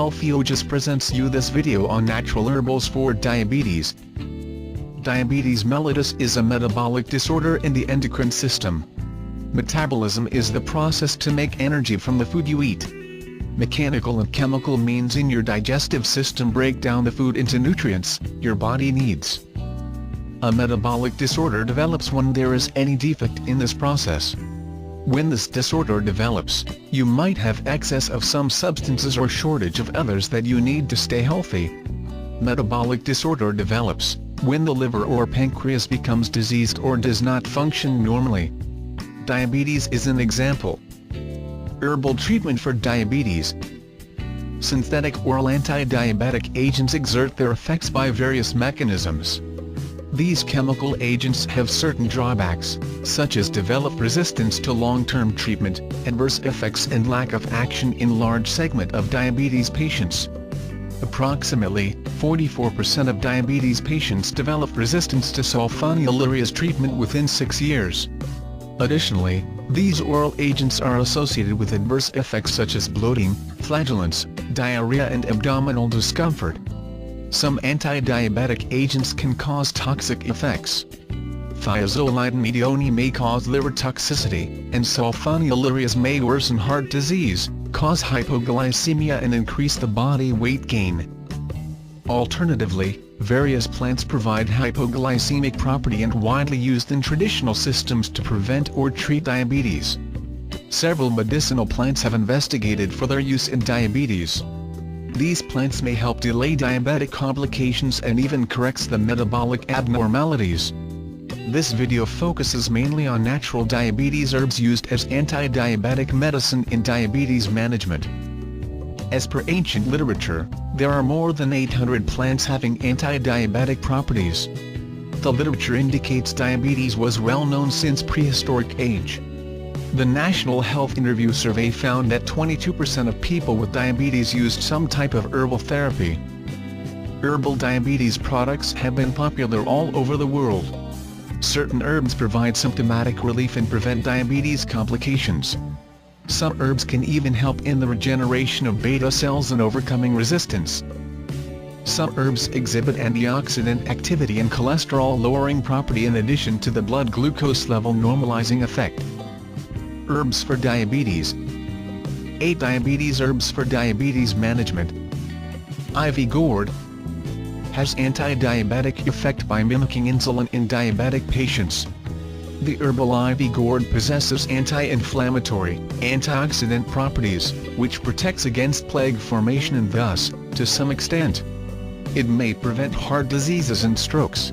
Healthy Ojas presents you this video on natural herbals for diabetes. Diabetes mellitus is a metabolic disorder in the endocrine system. Metabolism is the process to make energy from the food you eat. Mechanical and chemical means in your digestive system break down the food into nutrients your body needs. A metabolic disorder develops when there is any defect in this process. When this disorder develops, you might have excess of some substances or shortage of others that you need to stay healthy. Metabolic disorder develops when the liver or pancreas becomes diseased or does not function normally. Diabetes is an example. Herbal treatment for diabetes. Synthetic oral anti-diabetic agents exert their effects by various mechanisms. These chemical agents have certain drawbacks, such as developed resistance to long-term treatment, adverse effects and lack of action in large segment of diabetes patients. Approximately 44% of diabetes patients develop resistance to sulfonylureas treatment within 6 years. Additionally, these oral agents are associated with adverse effects such as bloating, flatulence, diarrhea and abdominal discomfort. Some anti-diabetic agents can cause toxic effects. Thiazolidinedione may cause liver toxicity, and sulfonylureas may worsen heart disease, cause hypoglycemia and increase the body weight gain. Alternatively, various plants provide hypoglycemic property and widely used in traditional systems to prevent or treat diabetes. Several medicinal plants have investigated for their use in diabetes. These plants may help delay diabetic complications and even corrects the metabolic abnormalities. This video focuses mainly on natural diabetes herbs used as anti-diabetic medicine in diabetes management. As per ancient literature, there are more than 800 plants having anti-diabetic properties. The literature indicates diabetes was well known since prehistoric age. The National Health Interview Survey found that 22% of people with diabetes used some type of herbal therapy. Herbal diabetes products have been popular all over the world. Certain herbs provide symptomatic relief and prevent diabetes complications. Some herbs can even help in the regeneration of beta cells and overcoming resistance. Some herbs exhibit antioxidant activity and cholesterol-lowering property in addition to the blood glucose level normalizing effect. Herbs for diabetes. 8 diabetes herbs for diabetes management. Ivy gourd has anti-diabetic effect by mimicking insulin in diabetic patients. The herbal ivy gourd possesses anti-inflammatory, antioxidant properties, which protects against plaque formation and thus, to some extent, it may prevent heart diseases and strokes.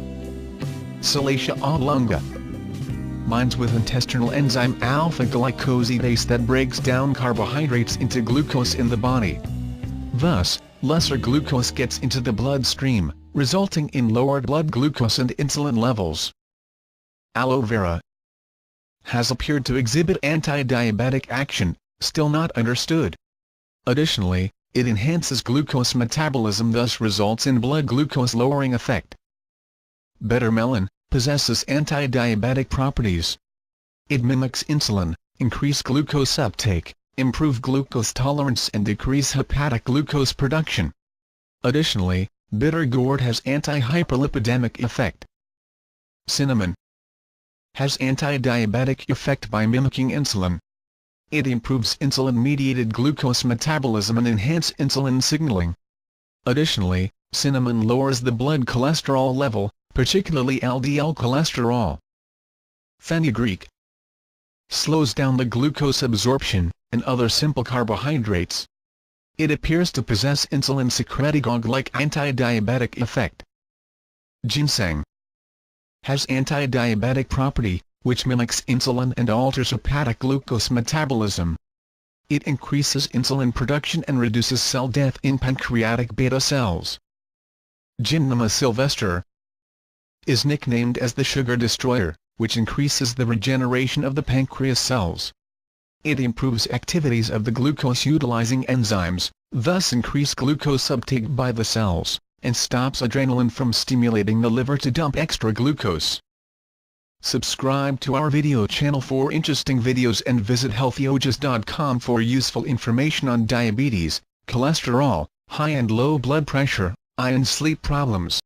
Salacia oblonga binds with intestinal enzyme alpha-glycosidase that breaks down carbohydrates into glucose in the body. Thus, lesser glucose gets into the bloodstream, resulting in lowered blood glucose and insulin levels. Aloe vera has appeared to exhibit anti-diabetic action, still not understood. Additionally, it enhances glucose metabolism, thus results in blood glucose lowering effect. Bitter melon possesses anti-diabetic properties. It mimics insulin, increase glucose uptake, improve glucose tolerance and decrease hepatic glucose production. Additionally, bitter gourd has anti-hyperlipidemic effect. Cinnamon has anti-diabetic effect by mimicking insulin. It improves insulin-mediated glucose metabolism and enhances insulin signaling. Additionally, cinnamon lowers the blood cholesterol level, particularly LDL cholesterol. Fenugreek slows down the glucose absorption, and other simple carbohydrates. It appears to possess insulin secretagogue-like anti-diabetic effect. Ginseng has anti-diabetic property, which mimics insulin and alters hepatic glucose metabolism. It increases insulin production and reduces cell death in pancreatic beta cells. Gymnema sylvestre is nicknamed as the sugar destroyer, which increases the regeneration of the pancreas cells. It improves activities of the glucose-utilizing enzymes, thus increase glucose uptake by the cells, and stops adrenaline from stimulating the liver to dump extra glucose. Subscribe to our video channel for interesting videos and visit healthyojas.com for useful information on diabetes, cholesterol, high and low blood pressure, eye and sleep problems.